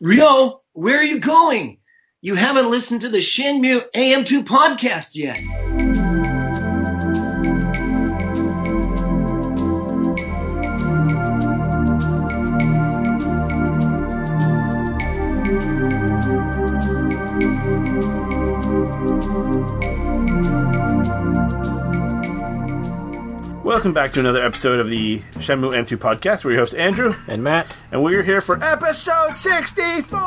Rio, where are you going? You haven't listened to the Shenmue AM2 podcast yet. Welcome back to another episode of the Shenmue AM2 podcast. We're your hosts, Andrew. And Matt. And we're here for episode 64!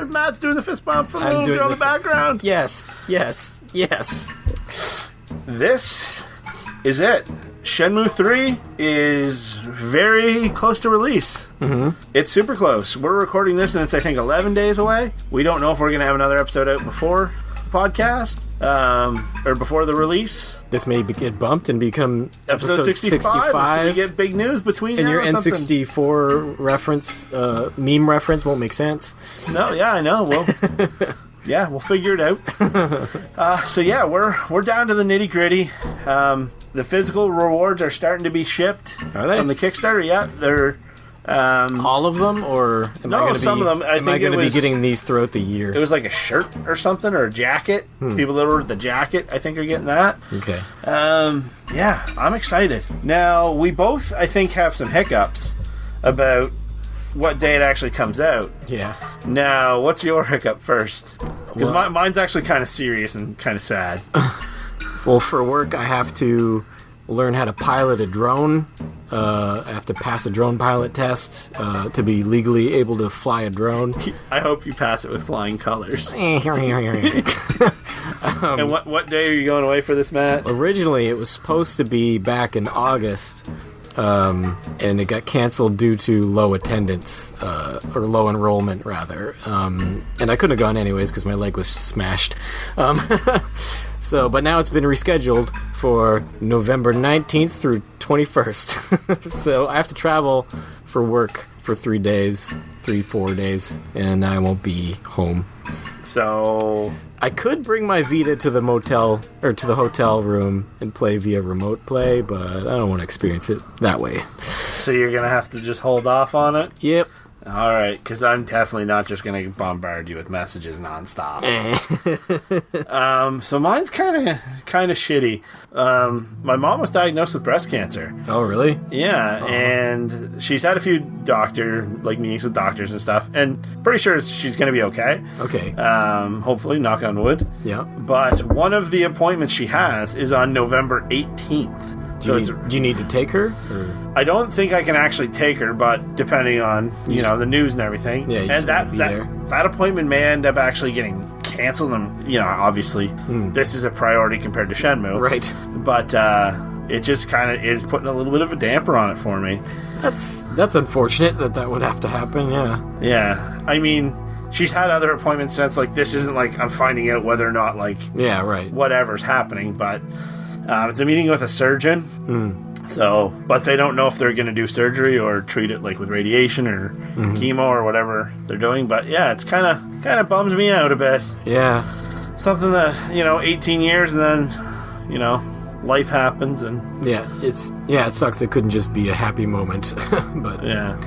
Matt's doing the fist bump from the little girl in the background. Yes. This is it. Shenmue 3 is very close to release. Mm-hmm. It's super close. We're recording this and it's, I think, 11 days away. We don't know if we're going to have another episode out before the podcast or before the release. This may get bumped and become episode 65. So we get big news between and now your and N64 reference, meme reference won't make sense. No, yeah, I know. Well, yeah, we'll figure it out. So yeah, we're down to the nitty gritty. The physical rewards are starting to be shipped. Are they? On the Kickstarter? Yeah, they're... all of them, or am no, I gonna some of them. Am I going to be getting these throughout the year? It was like a shirt or something, or a jacket. People that ordered the jacket, I think, are getting that. Okay. Yeah, I'm excited. Now, we both, I think, have some hiccups about what day it actually comes out. Yeah. Now, what's your hiccup first? Because mine's actually kind of serious and kind of sad. Well, for work, I have to learn how to pilot a drone. I have to pass a drone pilot test to be legally able to fly a drone. I hope you pass it with flying colors. And what day are you going away for this, Matt? Originally, it was supposed to be back in August, and it got canceled due to low attendance, or low enrollment, rather. And I couldn't have gone anyways because my leg was smashed. But now it's been rescheduled for November 19th through 21st. So I have to travel for work for 4 days, and I won't be home. So I could bring my Vita to the motel, or to the hotel room, and play via remote play, but I don't want to experience it that way. So you're going to have to just hold off on it? Yep. All right, because I'm definitely not just going to bombard you with messages nonstop. So mine's kind of shitty. My mom was diagnosed with breast cancer. Oh, really? Yeah, and she's had a few meetings with doctors and stuff, and pretty sure she's going to be okay. Okay. Hopefully, knock on wood. Yeah. But one of the appointments she has is on November 18th. Do you need to take her? Or? I don't think I can actually take her, but depending on the news and everything, and that appointment may end up actually getting canceled. And obviously, this is a priority compared to Shenmue, right? But it just kind of is putting a little bit of a damper on it for me. That's unfortunate that would have to happen. Yeah. Yeah. I mean, she's had other appointments since. Like, this isn't like I'm finding out whether or not whatever's happening, but. It's a meeting with a surgeon, so, but they don't know if they're going to do surgery or treat it like with radiation or chemo or whatever they're doing. But yeah, it's kind of bums me out a bit. Yeah, something that 18 years and then life happens and it sucks. It couldn't just be a happy moment, but yeah.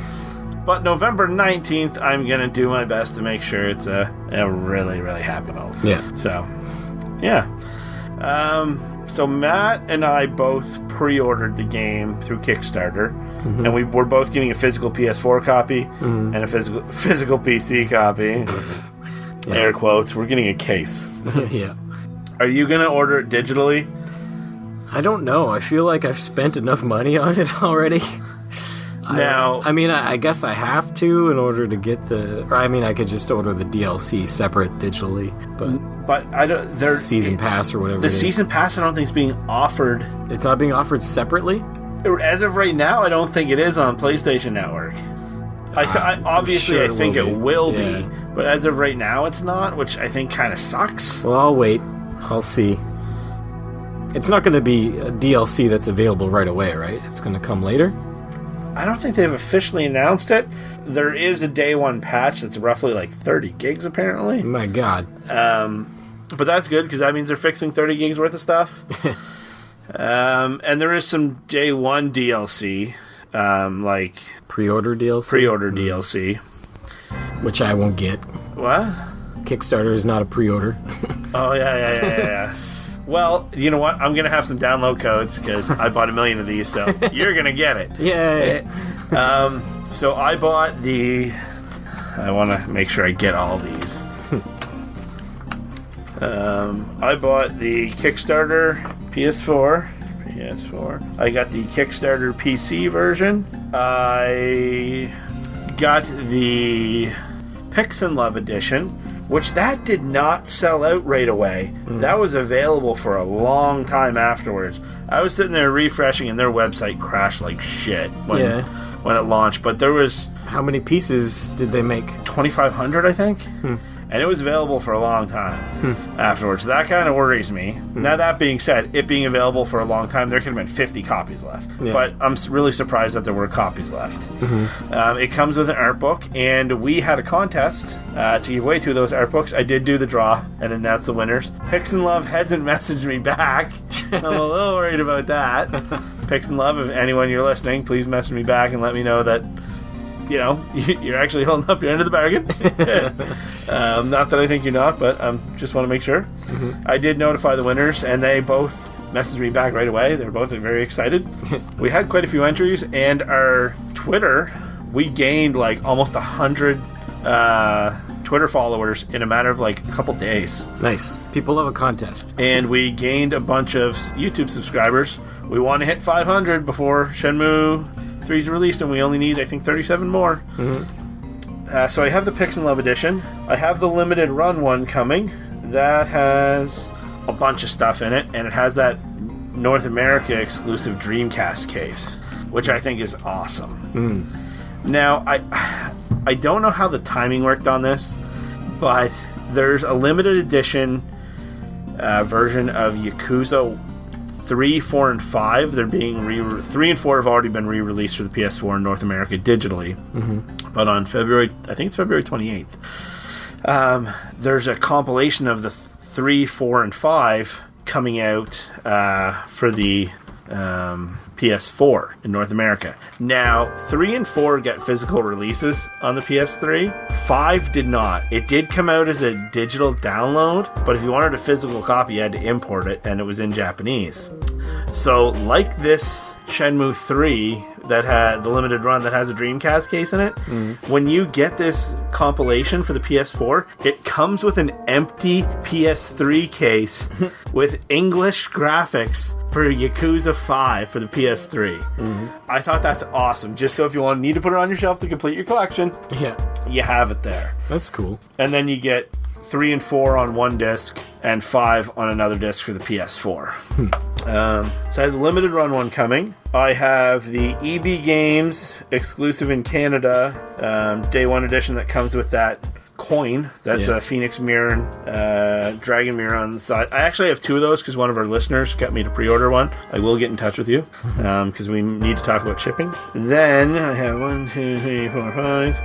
But November 19th, I'm going to do my best to make sure it's a really, really happy moment. Yeah. So, yeah. So Matt and I both pre-ordered the game through Kickstarter, and we're both getting a physical PS4 copy and a physical PC copy. Air quotes. We're getting a case. Yeah. Are you going to order it digitally? I don't know. I feel like I've spent enough money on it already. Now, I guess I have to in order to get I could just order the DLC separate digitally, but I don't. There's season pass or whatever. The season pass, I don't think is being offered. It's not being offered separately. As of right now, I don't think it is on PlayStation Network. I think it will be, but as of right now, it's not, which I think kind of sucks. Well, I'll wait. I'll see. It's not going to be a DLC that's available right away, right? It's going to come later. I don't think they've officially announced it. There is a day one patch that's roughly like 30 gigs, apparently. My God. But that's good, because that means they're fixing 30 gigs worth of stuff. And there is some day one DLC. like pre-order DLC. DLC, which I won't get. What? Kickstarter is not a pre-order. Oh yeah. Well, you know what? I'm gonna have some download codes because I bought 1 million of these, so you're gonna get it. Yay! So I bought the. I want to make sure I get all these. I bought the Kickstarter PS4. I got the Kickstarter PC version. I got the Pix and Love edition, which that did not sell out right away. That was available for a long time afterwards. I was sitting there refreshing, and their website crashed like shit when it launched. But there was... How many pieces did they make? 2,500, I think. And it was available for a long time afterwards. So that kind of worries me. Now, that being said, it being available for a long time, there could have been 50 copies left. Yeah. But I'm really surprised that there were copies left. It comes with an art book, and we had a contest to give away 2 of those art books. I did do the draw and announce the winners. Pix and Love hasn't messaged me back. I'm a little worried about that. Pix and Love, if anyone you're listening, please message me back and let me know that you're actually holding up your end of the bargain. Not that I think you're not, but just want to make sure. I did notify the winners, and they both messaged me back right away. They were both very excited. We had quite a few entries, and our Twitter, we gained like almost 100 Twitter followers in a matter of like a couple days. Nice. People love a contest. And we gained a bunch of YouTube subscribers. We want to hit 500 before Shenmue 3's released, and we only need, I think, 37 more. So I have the Pix and Love edition. I have the limited run one coming. That has a bunch of stuff in it, and it has that North America exclusive Dreamcast case, which I think is awesome. Now, I don't know how the timing worked on this, but there's a limited edition version of Yakuza 3, 4, and 5. They're being 3 and 4 have already been re-released for the PS4 in North America digitally. But on February 28th, there's a compilation of the 3, 4, and 5 coming out for the PS4 in North America. Now, 3 and 4 get physical releases on the PS3. 5 did not. It did come out as a digital download, but if you wanted a physical copy, you had to import it, and it was in Japanese. So, like this Shenmue 3 that had the limited run that has a Dreamcast case in it, when you get this compilation for the PS4, it comes with an empty PS3 case with English graphics for Yakuza 5 for the PS3. I thought that's awesome. Just so if you need to put it on your shelf to complete your collection, you have it there. That's cool. And then you get 3 and 4 on one disc and 5 on another disc for the PS4. So I have the limited run one coming. I have the EB Games exclusive in Canada Day 1 edition that comes with that coin. That's a Phoenix mirror and Dragon mirror on the side. I actually have 2 of those because one of our listeners got me to pre-order one. I will get in touch with you because we need to talk about shipping. Then I have 1, 2, 3, 4, 5.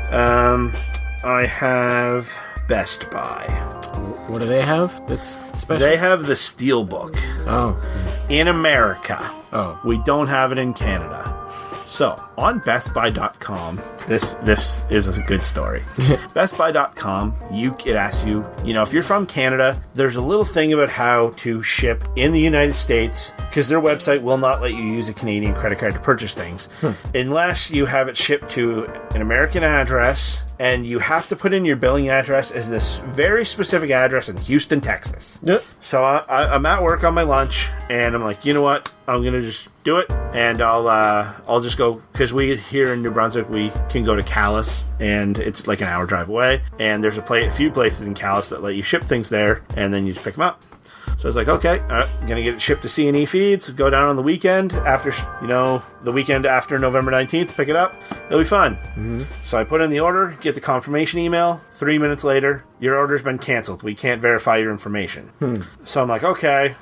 I have Best Buy. What do they have that's special? They have the Steelbook. Oh. In America. Oh. We don't have it in Canada. So, on BestBuy.com, this is a good story. BestBuy.com, it asks you, if you're from Canada, there's a little thing about how to ship in the United States, because their website will not let you use a Canadian credit card to purchase things, unless you have it shipped to an American address, and you have to put in your billing address as this very specific address in Houston, Texas. Yep. So I'm at work on my lunch, and I'm like, you know what? I'm gonna just do it, and I'll just go, because we here in New Brunswick we can go to Calais, and it's like an hour drive away, and there's a few places in Calais that let you ship things there, and then you just pick them up. So I was like, okay, I'm gonna get it shipped to C&E Feeds, go down on the weekend after, the weekend after November 19th, pick it up. It'll be fun. So I put in the order, get the confirmation email. 3 minutes later, your order's been canceled. We can't verify your information. So I'm like, okay.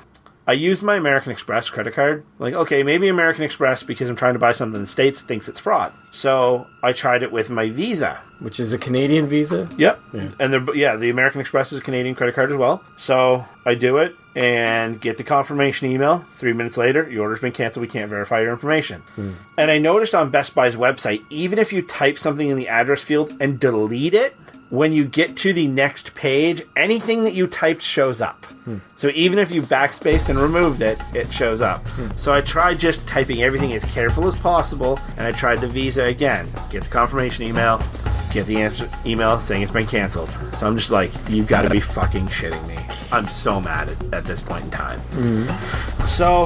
I used my American Express credit card. Like, okay, maybe American Express, because I'm trying to buy something in the States, thinks it's fraud. So I tried it with my Visa. Which is a Canadian Visa? Yep. Yeah. And the American Express is a Canadian credit card as well. So I do it and get the confirmation email. 3 minutes later, your order's been canceled. We can't verify your information. And I noticed on Best Buy's website, even if you type something in the address field and delete it, when you get to the next page, anything that you typed shows up. So even if you backspaced and removed it, it shows up. So I tried just typing everything as careful as possible, and I tried the Visa again. Get the confirmation email, get the answer email saying it's been canceled. So I'm just like, you gotta be fucking shitting me. I'm so mad at this point in time. So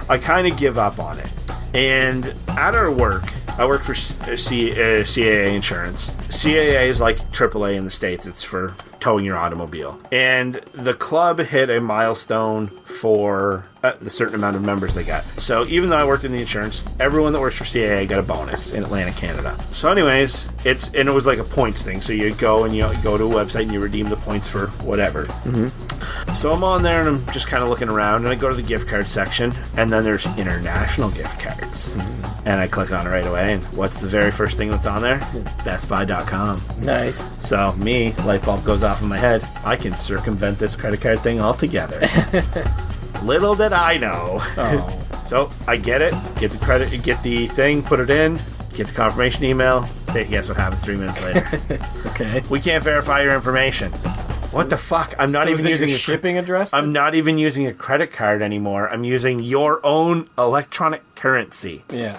I kind of give up on it. And at our work, I work for CAA Insurance. CAA is like AAA in the States. It's for towing your automobile. And the club hit a milestone for the certain amount of members they got. So even though I worked in the insurance, everyone that works for CAA got a bonus in Atlanta, Canada. So anyways, it was like a points thing. So you go and you go to a website and you redeem the points for whatever. So I'm on there and I'm just kind of looking around, and I go to the gift card section, and then there's international gift cards. And I click on it right away, and what's the very first thing that's on there? BestBuy.com. Nice. So light bulb goes off in my head. I can circumvent this credit card thing altogether. Little did I know. So I get it, get the credit, get the thing, put it in, get the confirmation email. Take a guess what happens 3 minutes later. Okay. We can't verify your information. What the fuck? I'm not even using a shipping address. I'm not even using a credit card anymore. I'm using your own electronic currency. Yeah.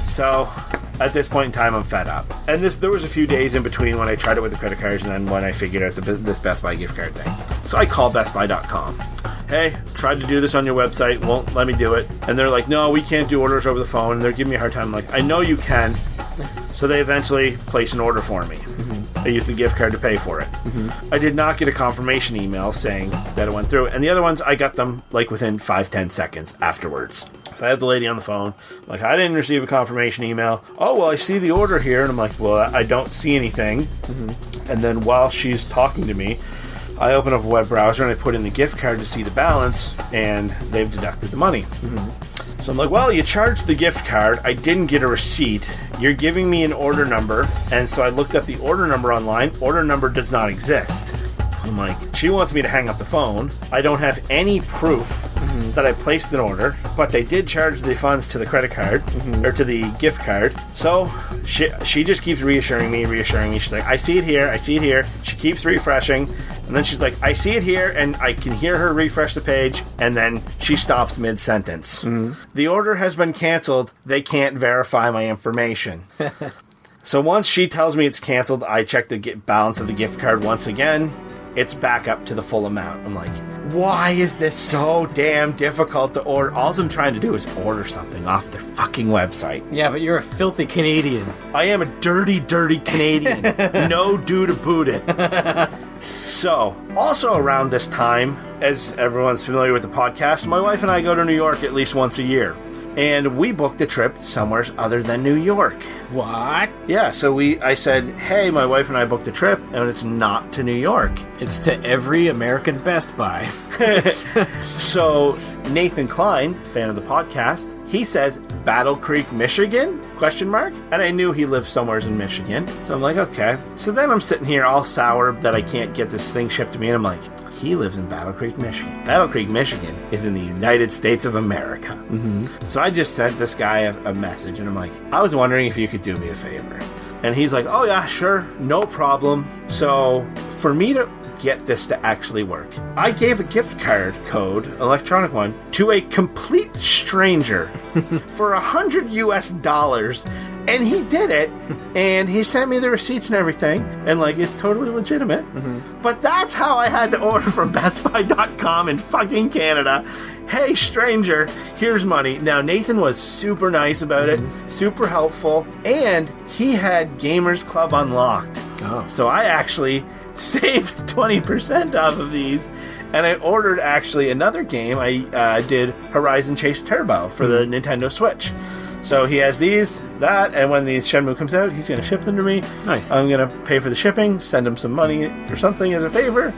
So at this point in time, I'm fed up. And there was a few days in between when I tried it with the credit cards and then when I figured out this Best Buy gift card thing. So I called BestBuy.com. Hey, tried to do this on your website, won't let me do it. And they're like, no, we can't do orders over the phone. And they're giving me a hard time. I'm like, I know you can. So they eventually place an order for me. I used the gift card to pay for it. I did not get a confirmation email saying that it went through. And the other ones, I got them like within 5-10 seconds afterwards. So I have the lady on the phone. Like, I didn't receive a confirmation email. Oh, well, I see the order here. And I'm like, well, I don't see anything. And then while she's talking to me, I open up a web browser and I put in the gift card to see the balance, and they've deducted the money. So I'm like, well, you charged the gift card. I didn't get a receipt. You're giving me an order number. And so I looked up the order number online. Order number does not exist. So I'm like, she wants me to hang up the phone. I don't have any proof that I placed an order, but they did charge the funds to the credit card or to the gift card. So she just keeps reassuring me. She's like, I see it here. She keeps refreshing. And then she's like, I see it here, and I can hear her refresh the page, and then she stops mid-sentence. The order has been canceled. They can't verify my information. So once she tells me it's canceled, I check the balance of the gift card once again. It's back up to the full amount. I'm like, why is this so damn difficult to order? All I'm trying to do is order something off their fucking website. Yeah, but you're a filthy Canadian. I am a dirty, dirty Canadian. No do to boot it. So, also around this time, as everyone's familiar with the podcast, my wife and I go to New York at least once a year. And we booked a trip somewhere other than New York. What? Yeah, so I said, hey, my wife and I booked a trip, and it's not to New York. It's to every American Best Buy. So Nathan Klein, fan of the podcast, he says, Battle Creek, Michigan? ? And I knew he lived somewhere in Michigan. So I'm like, okay. So then I'm sitting here all sour that I can't get this thing shipped to me, and I'm like, he lives in Battle Creek, Michigan. Battle Creek, Michigan is in the United States of America. So I just sent this guy a message, and I'm like, I was wondering if you could do me a favor. And he's like, oh yeah, sure, no problem. So for me to get this to actually work, I gave a gift card code, electronic one, to a complete stranger for $100 US, and he did it, and he sent me the receipts and everything, and like, it's totally legitimate. But that's how I had to order from BestBuy.com in fucking Canada. Hey, stranger, here's money. Now, Nathan was super nice about it, super helpful, and he had Gamers Club unlocked. So I actually saved 20% off of these, and I ordered actually another game. I did Horizon Chase Turbo for the Nintendo Switch. So he has that, and when the Shenmue comes out, he's going to ship them to me. Nice. I'm going to pay for the shipping, send him some money or something as a favor,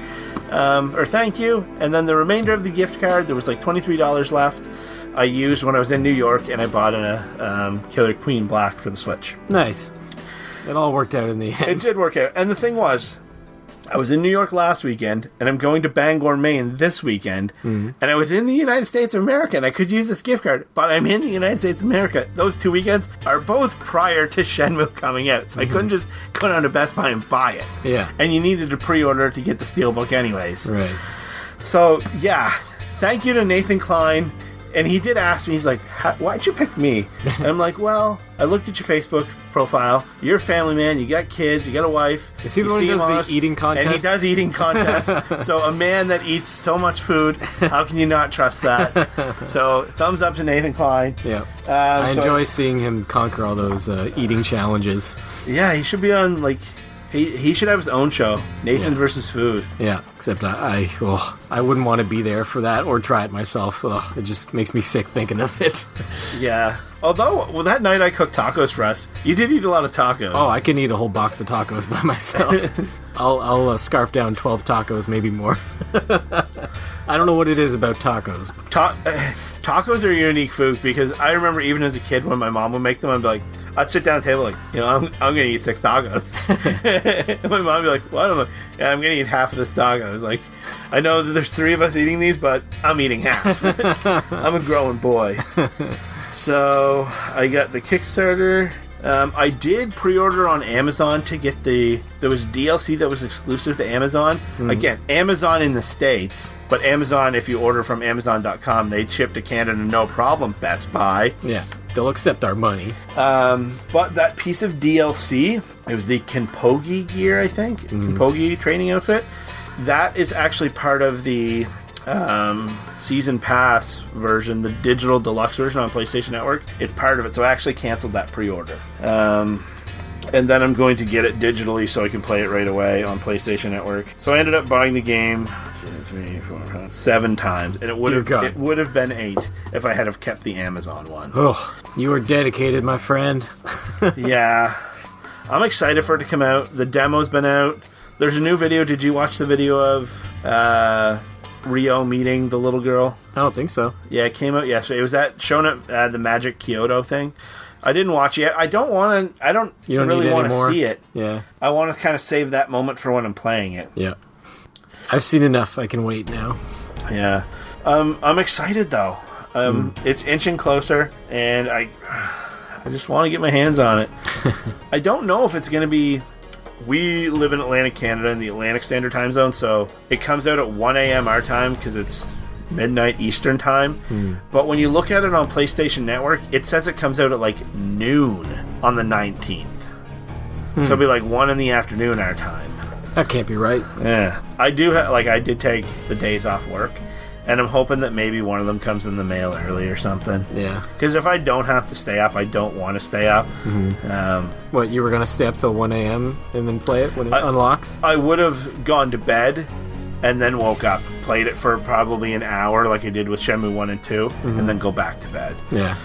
or thank you. And then the remainder of the gift card, there was like $23 left. I used when I was in New York, and I bought a Killer Queen Black for the Switch. Nice. It all worked out in the end. It did work out. And the thing was, I was in New York last weekend, and I'm going to Bangor, Maine this weekend, and I was in the United States of America, and I could use this gift card, but I'm in the United States of America. Those 2 weekends are both prior to Shenmue coming out, so I couldn't just go down to Best Buy and buy it. Yeah. And you needed to pre-order to get the Steelbook anyways. Right. So, yeah, thank you to Nathan Klein. And he did ask me, he's like, why'd you pick me? And I'm like, well, I looked at your Facebook profile. You're a family man. You got kids. You got a wife. Is he the one who does the eating contest? And he does eating contests. So a man that eats so much food, how can you not trust that? So thumbs up to Nathan Klein. Yeah. I enjoy seeing him conquer all those eating challenges. Yeah, he should be on, like... He should have his own show, Nathan versus Food. Yeah, except I wouldn't want to be there for that or try it myself. Ugh, it just makes me sick thinking of it. Yeah. Although, that night I cooked tacos for us, you did eat a lot of tacos. Oh, I can eat a whole box of tacos by myself. I'll scarf down 12 tacos, maybe more. I don't know what it is about tacos. Tacos are unique food because I remember even as a kid when my mom would make them, I'd be like, I'd sit down at the table like, I'm going to eat 6 tacos. And my mom would be like, what? I'm like, yeah, I'm going to eat half of this tacos. Like, I know that there's 3 of us eating these, but I'm eating half. I'm a growing boy. So I got the Kickstarter. I did pre-order on Amazon to get there was DLC that was exclusive to Amazon. Again, Amazon in the States, but Amazon, if you order from Amazon.com, they ship to Canada no problem. Best Buy. Yeah, they'll accept our money. But that piece of DLC, it was the Kenpogi gear, I think. Kenpogi training outfit. That is actually part of the season pass version, the digital deluxe version on PlayStation Network. It's part of it, so I actually canceled that pre-order. And then I'm going to get it digitally so I can play it right away on PlayStation Network. So I ended up buying the game 7 times, and it would have been 8 if I had have kept the Amazon one. Oh, you were dedicated, my friend. Yeah, I'm excited for it to come out. The demo's been out. There's a new video. Did you watch the video of Rio meeting the little girl? I don't think so. Yeah, it came out yesterday. It was that shown at the Magic Kyoto thing. I didn't watch it yet. I don't really want to see it. Yeah. I want to kind of save that moment for when I'm playing it. Yeah. I've seen enough. I can wait now. Yeah. I'm excited though. It's inching closer, and I just want to get my hands on it. I don't know if it's going to be... We live in Atlantic Canada in the Atlantic Standard Time Zone, so it comes out at 1 a.m. our time because it's midnight Eastern Time. But when you look at it on PlayStation Network, it says it comes out at like noon on the 19th. So it'll be like 1 in the afternoon our time. That can't be right. Yeah. I did take the days off work, and I'm hoping that maybe one of them comes in the mail early or something. Yeah. Because if I don't have to stay up, I don't want to stay up. What, you were going to stay up till 1 a.m. and then play it when it unlocks? I would have gone to bed and then woke up, played it for probably an hour like I did with Shenmue 1 and 2, and then go back to bed. Yeah.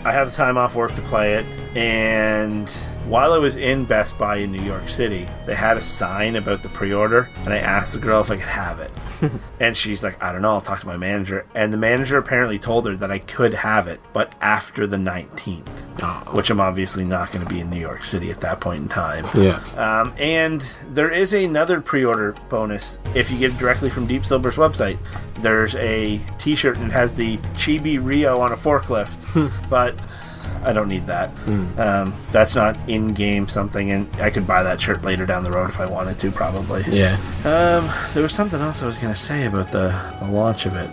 I have the time off work to play it, and while I was in Best Buy in New York City, they had a sign about the pre-order, and I asked the girl if I could have it. And she's like, I don't know, I'll talk to my manager. And the manager apparently told her that I could have it, but after the 19th, which I'm obviously not going to be in New York City at that point in time. Yeah. And there is another pre-order bonus if you get it directly from Deep Silver's website. There's a t-shirt and it has the Chibi Rio on a forklift, but I don't need that. That's not in-game something, and I could buy that shirt later down the road if I wanted to, probably. Yeah. There was something else I was going to say about the launch of it.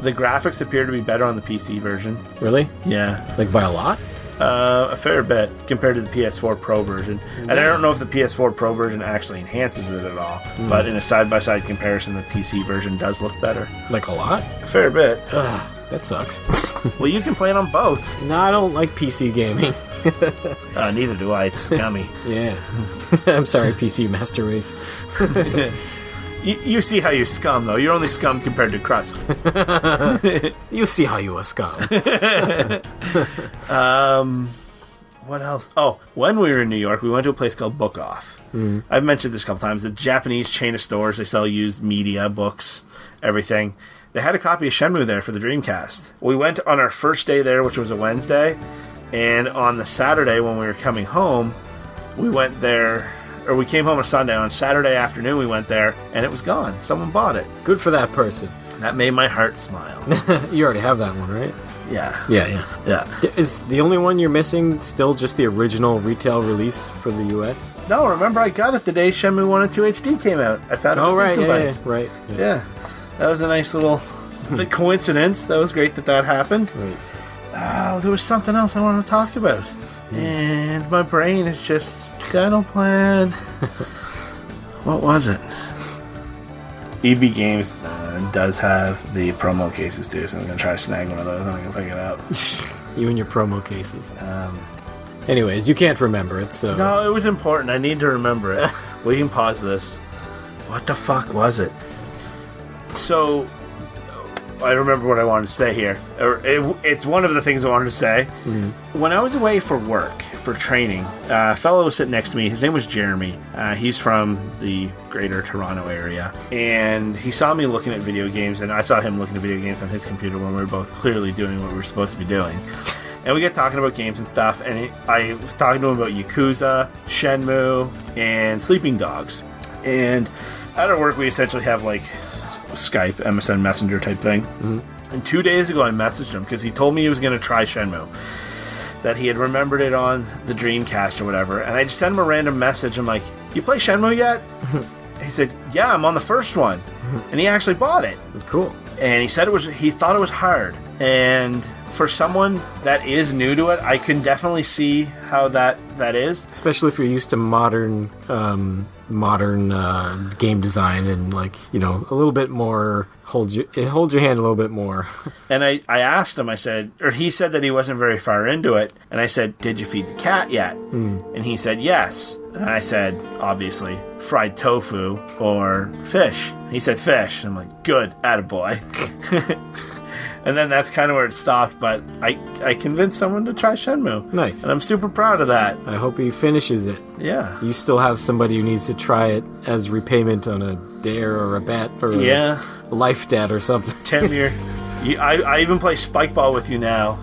The graphics appear to be better on the PC version. Really? Yeah. Like by a lot? A fair bit compared to the PS4 Pro version. And I don't know if the PS4 Pro version actually enhances it at all, but in a side-by-side comparison, the PC version does look better. Like a lot? A fair bit. Ugh, that sucks. Well, you can play it on both. No, I don't like PC gaming. Neither do I. It's scummy. Yeah. I'm sorry, PC Master Race. You see how you scum, though. You're only scum compared to crust. You see how you are scum. what else? Oh, when we were in New York, we went to a place called Book Off. I've mentioned this a couple times. The Japanese chain of stores. They sell used media, books, everything. They had a copy of Shenmue there for the Dreamcast. We went on our first day there, which was a Wednesday, and on the Saturday when we were coming home, we went there, or we came home on Sunday. On Saturday afternoon, we went there, and it was gone. Someone bought it. Good for that person. That made my heart smile. You already have that one, right? Yeah. Yeah. Is the only one you're missing still just the original retail release for the U.S.? No, remember I got it the day Shenmue 1 and 2 HD came out. I found it. Oh, right, right. Yeah. That was a nice little coincidence. That was great that happened. Right. Oh, there was something else I wanted to talk about. And my brain is just kind of bland. What was it? EB Games does have the promo cases too, so I'm going to try to snag one of those and I'm going to pick it up. You and your promo cases. Anyways, you can't remember it, so... No, it was important. I need to remember it. We can pause this. What the fuck was it? So, I remember what I wanted to say here. It's one of the things I wanted to say. When I was away for work, for training, a fellow was sitting next to me. His name was Jeremy. He's from the greater Toronto area. And he saw me looking at video games, and I saw him looking at video games on his computer when we were both clearly doing what we were supposed to be doing. And we get talking about games and stuff, and I was talking to him about Yakuza, Shenmue, and Sleeping Dogs. And at our work, we essentially have, like, Skype, MSN Messenger type thing. And 2 days ago, I messaged him because he told me he was going to try Shenmue. That he had remembered it on the Dreamcast or whatever. And I just sent him a random message. I'm like, you play Shenmue yet? He said, yeah, I'm on the first one. And he actually bought it. Cool. And he said he thought it was hard. And for someone that is new to it, I can definitely see how that is. Especially if you're used to modern game design and, like, you know, a little bit more hold your hand a little bit more. And I asked him, he said that he wasn't very far into it, and I said, did you feed the cat yet? And he said yes. And I said, obviously, fried tofu or fish. He said fish. And I'm like, good, attaboy. And then that's kind of where it stopped, but I convinced someone to try Shenmue. Nice. And I'm super proud of that. I hope he finishes it. Yeah. You still have somebody who needs to try it as repayment on a dare or a bet or a life debt or something. Tim, I even play Spikeball with you now.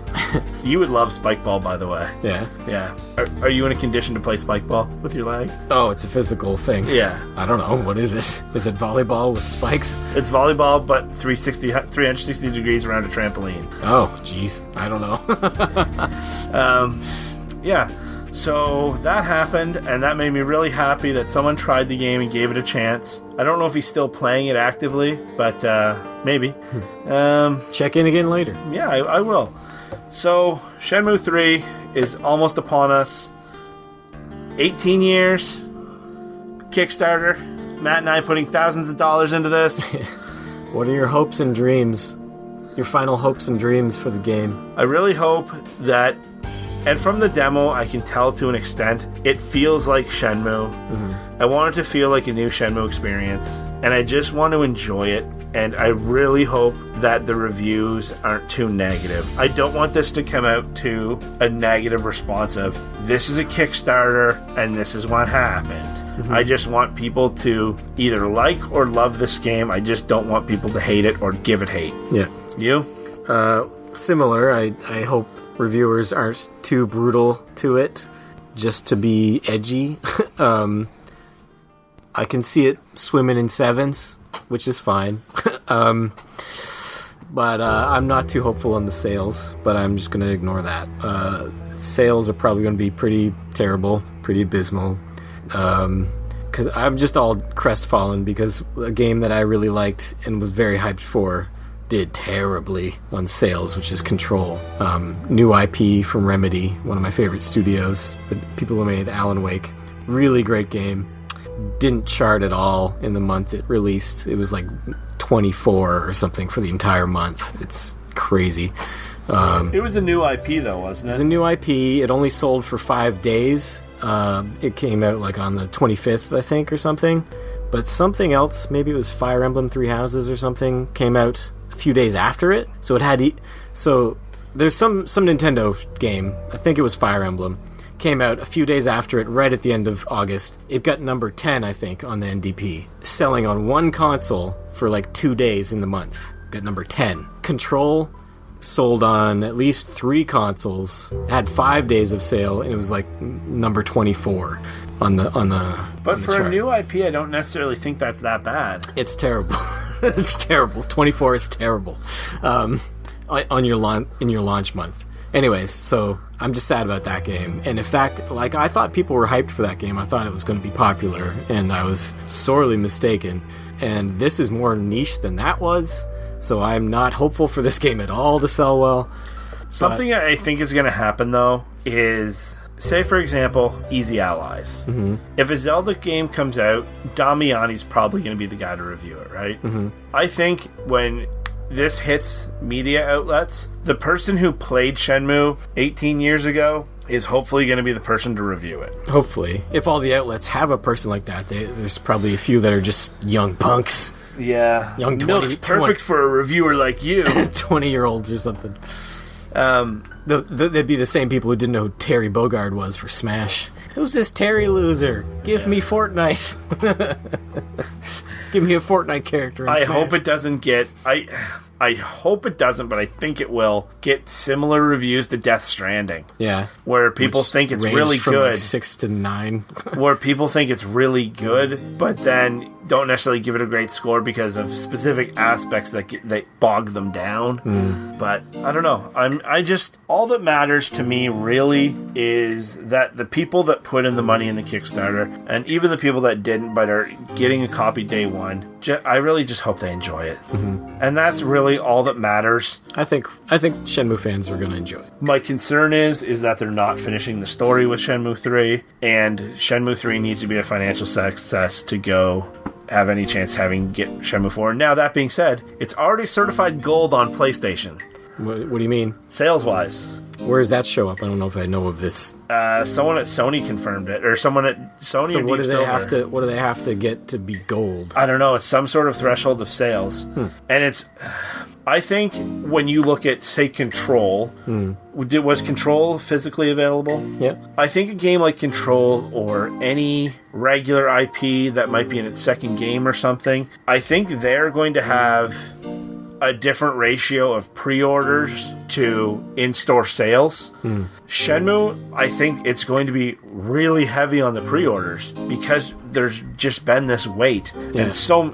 You would love Spikeball, by the way. Yeah. Yeah. Are you in a condition to play Spikeball with your leg? Oh, it's a physical thing. Yeah. I don't know. What is this? Is it volleyball with spikes? It's volleyball, but 360 degrees around a trampoline. Oh, jeez. I don't know. Yeah. So that happened, and that made me really happy that someone tried the game and gave it a chance. I don't know if he's still playing it actively, but maybe. Check in again later. Yeah, I will. So, Shenmue 3 is almost upon us. 18 years. Kickstarter. Matt and I putting thousands of dollars into this. What are your hopes and dreams? Your final hopes and dreams for the game? I really hope that, and from the demo, I can tell to an extent, it feels like Shenmue. I want it to feel like a new Shenmue experience, and I just want to enjoy it, and I really hope that the reviews aren't too negative. I don't want this to come out to a negative response of, this is a Kickstarter, and this is what happened. I just want people to either like or love this game. I just don't want people to hate it or give it hate. Yeah. You? Similar. I hope reviewers aren't too brutal to it, just to be edgy. I can see it swimming in sevens, which is fine. But I'm not too hopeful on the sales, but I'm just going to ignore that. Sales are probably going to be pretty terrible, pretty abysmal. Because I'm just all crestfallen because a game that I really liked and was very hyped for did terribly on sales, which is Control. New IP from Remedy, one of my favorite studios. The people who made Alan Wake. Really great game. Didn't chart at all in the month it released. It was like 24 or something for the entire month. It's crazy. It was a new IP though, wasn't it? It was a new IP. It only sold for 5 days. It came out like on the 25th, I think, or something. But something else, maybe it was Fire Emblem Three Houses or something, came out a few days after it. So it had... So there's some Nintendo game, I think it was Fire Emblem, came out a few days after it, right at the end of August. It got number 10, I think, on the NDP, selling on one console for like 2 days in the month. Got number 10. Control sold on at least 3 consoles, had 5 days of sale, and it was like number 24 on the But for a new IP, I don't necessarily think that's that bad. It's terrible. It's terrible. 24 is terrible. In your launch month. Anyways, so I'm just sad about that game. And in fact, like, I thought people were hyped for that game. I thought it was going to be popular, and I was sorely mistaken. And this is more niche than that was, so I'm not hopeful for this game at all to sell well. Something I think is going to happen, though, is, say, for example, Easy Allies. Mm-hmm. If a Zelda game comes out, Damiani's probably going to be the guy to review it, right? Mm-hmm. I think when this hits media outlets, the person who played Shenmue 18 years ago is hopefully going to be the person to review it. Hopefully. If all the outlets have a person like that, there's probably a few that are just young punks. Yeah. Young 20, perfect for a reviewer like you. 20-year-olds or something. They'd be the same people who didn't know who Terry Bogard was for Smash. Who's this Terry loser? Give me Fortnite. Give me a Fortnite character in Smash. Hope it doesn't get... I hope it doesn't, but I think it will get similar reviews to Death Stranding. Yeah. Where people think it's really from good. Like 6 to 9. Where people think it's really good, but then don't necessarily give it a great score because of specific aspects that bog them down. But I don't know. All that matters to me really is that the people that put in the money in the Kickstarter, and even the people that didn't but are getting a copy day one, I really just hope they enjoy it. Mm-hmm. And that's really all that matters. I think Shenmue fans are going to enjoy it. My concern is that they're not finishing the story with Shenmue 3, and Shenmue 3 needs to be a financial success to go have any chance having get Shenmue 4. Now, that being said, it's already certified gold on PlayStation. What do you mean? Sales-wise. Where does that show up? I don't know if I know of this. Someone at Sony confirmed it, or someone at Sony. So what do they have to get to be gold? I don't know. It's some sort of threshold of sales, and it's. I think when you look at, say, Control, was Control physically available? Yeah. I think a game like Control or any regular IP that might be in its second game or something, I think they're going to have a different ratio of pre-orders to in-store sales. Shenmue, I think it's going to be really heavy on the pre-orders because there's just been this wait. Yeah. And so,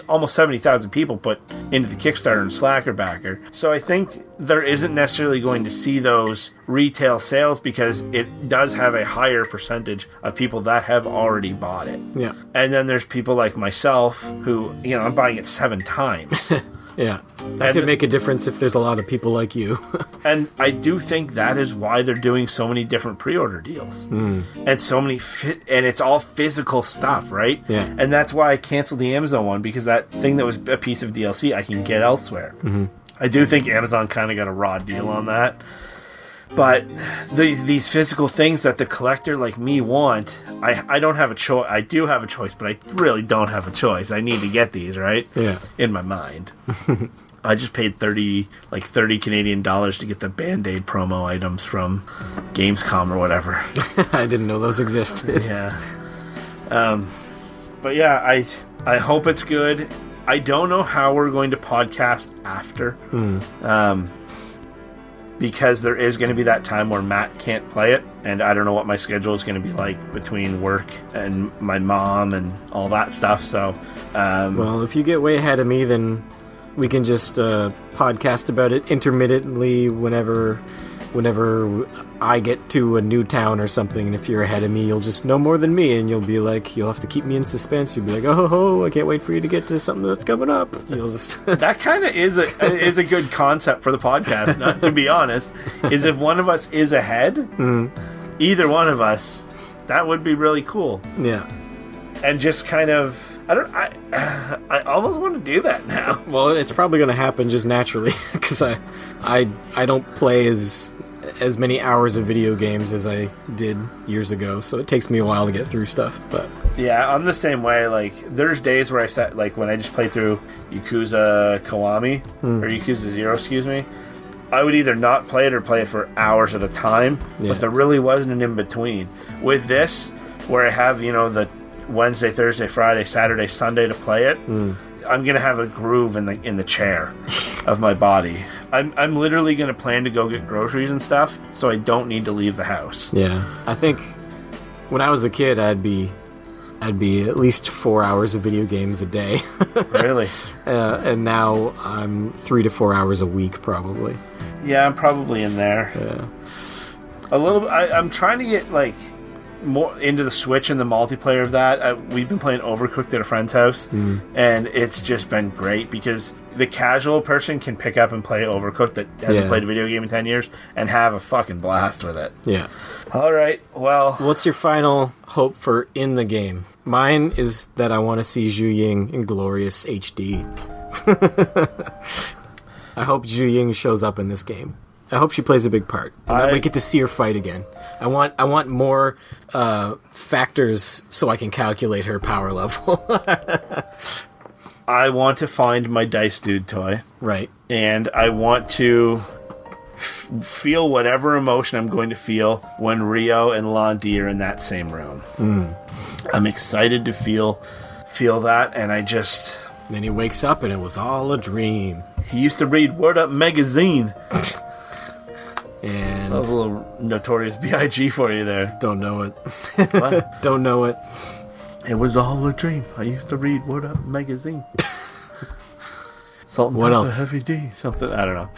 almost 70,000 people put into the Kickstarter and Slacker backer. So I think there isn't necessarily going to see those retail sales because it does have a higher percentage of people that have already bought it. Yeah. And then there's people like myself who, I'm buying it 7 times. Yeah, that could make a difference if there's a lot of people like you. And I do think that is why they're doing so many different pre-order deals. And so many, and it's all physical stuff, right? Yeah. And that's why I canceled the Amazon one, because that thing that was a piece of DLC I can get elsewhere. Mm-hmm. I do think Amazon kind of got a raw deal on that. But these physical things that the collector like me want, I don't have a choice. I do have a choice, but I really don't have a choice. I need to get these, right? Yeah. In my mind. I just paid 30 Canadian dollars to get the Band-Aid promo items from Gamescom or whatever. I didn't know those existed. Yeah. But yeah, I hope it's good. I don't know how we're going to podcast after. Because there is going to be that time where Matt can't play it, and I don't know what my schedule is going to be like between work and my mom and all that stuff. So, well, if you get way ahead of me, then we can just podcast about it intermittently whenever I get to a new town or something. And if you're ahead of me, you'll just know more than me, and you'll have to keep me in suspense. You'll be like, oh, I can't wait for you to get to something that's coming up. You'll just that kind of is a good concept for the podcast. Not to be honest, is if one of us is ahead, either one of us, that would be really cool. Yeah, and just kind of. I almost want to do that now. Well, it's probably going to happen just naturally because I don't play as many hours of video games as I did years ago, so it takes me a while to get through stuff. But yeah, I'm the same way. Like, there's days where I sat, like when I just played through Yakuza Kiwami or Yakuza 0, excuse me. I would either not play it or play it for hours at a time, but there really wasn't an in-between. With this, where I have, the Wednesday, Thursday, Friday, Saturday, Sunday to play it, I'm going to have a groove in the chair of my body. I'm literally going to plan to go get groceries and stuff, so I don't need to leave the house. Yeah. I think when I was a kid, I'd be at least 4 hours of video games a day. Really? And now I'm 3 to 4 hours a week, probably. Yeah, I'm probably in there. Yeah. A little. I'm trying to get more into the Switch and the multiplayer of that. We've been playing Overcooked at a friend's house, and it's just been great because the casual person can pick up and play Overcooked that hasn't played a video game in 10 years and have a fucking blast with it. Yeah. All right, well... What's your final hope for in the game? Mine is that I want to see Zhu Ying in glorious HD. I hope Zhu Ying shows up in this game. I hope she plays a big part. And that we get to see her fight again. I want more factors so I can calculate her power level. I want to find my Dice Dude toy. Right. And I want to feel whatever emotion I'm going to feel when Rio and Londi are in that same room. I'm excited to feel that, and I just... Then he wakes up and it was all a dream. He used to read Word Up magazine. And that was a little Notorious B.I.G. for you there. Don't know it. What? Don't know it. It was all a dream. I used to read Word Up magazine. Salt and what pepper, else? Heavy D. Something. I don't know.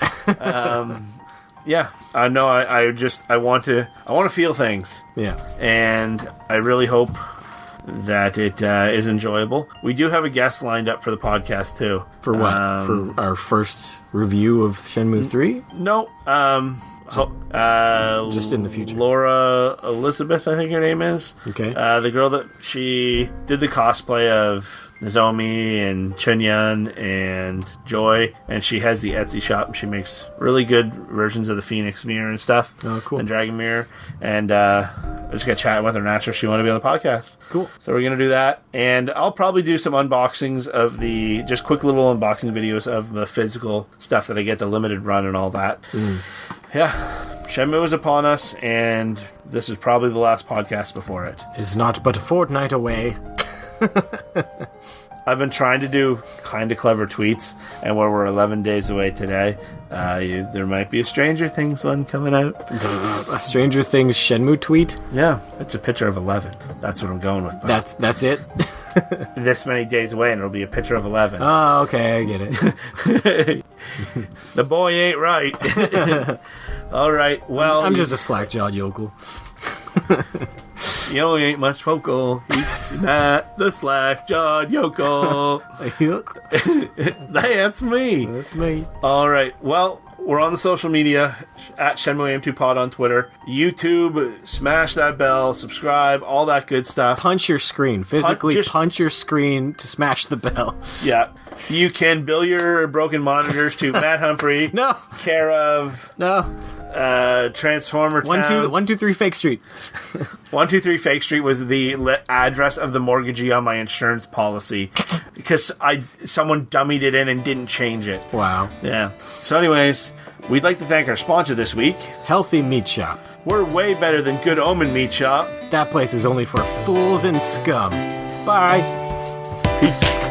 Yeah. I know. I want to feel things. Yeah. And I really hope that it is enjoyable. We do have a guest lined up for the podcast too. For what? For our first review of Shenmue 3? No. Just in the future. Laura Elizabeth, I think her name is. Okay. The girl that she did the cosplay of Nozomi and Chunyun and Joy, and she has the Etsy shop, and she makes really good versions of the Phoenix Mirror and stuff. Oh, cool. And Dragon Mirror. And I just got chatting with her and asked her if she wanted to be on the podcast. Cool. So we're going to do that. And I'll probably do some unboxings of just quick little unboxing videos of the physical stuff that I get, the limited run and all that. Yeah. Shenmue is upon us, and this is probably the last podcast before it. It is not but a fortnight away. I've been trying to do kind of clever tweets, and where we're 11 days away today, there might be a Stranger Things one coming out. A Stranger Things Shenmue tweet? Yeah, it's a picture of 11. That's what I'm going with. Bob. That's it? This many days away, and it'll be a picture of 11. Oh, okay, I get it. The boy ain't right. All right, well... I'm just a slack-jawed yokel. You ain't much vocal. He's not the slack-jawed yokel. That's me. That's me. All right. Well, we're on the social media at Shenmue AM2 Pod on Twitter. YouTube, smash that bell, subscribe, all that good stuff. Punch your screen. Physically punch your screen to smash the bell. Yeah. You can bill your broken monitors to Matt Humphrey. No. Care of... No. Transformer Town. 123 Fake Street. 123 Fake Street was the address of the mortgagee on my insurance policy because someone dummied it in and didn't change it. Wow. Yeah. So anyways, we'd like to thank our sponsor this week, Healthy Meat Shop. We're way better than Good Omen Meat Shop. That place is only for fools and scum. Bye. Peace.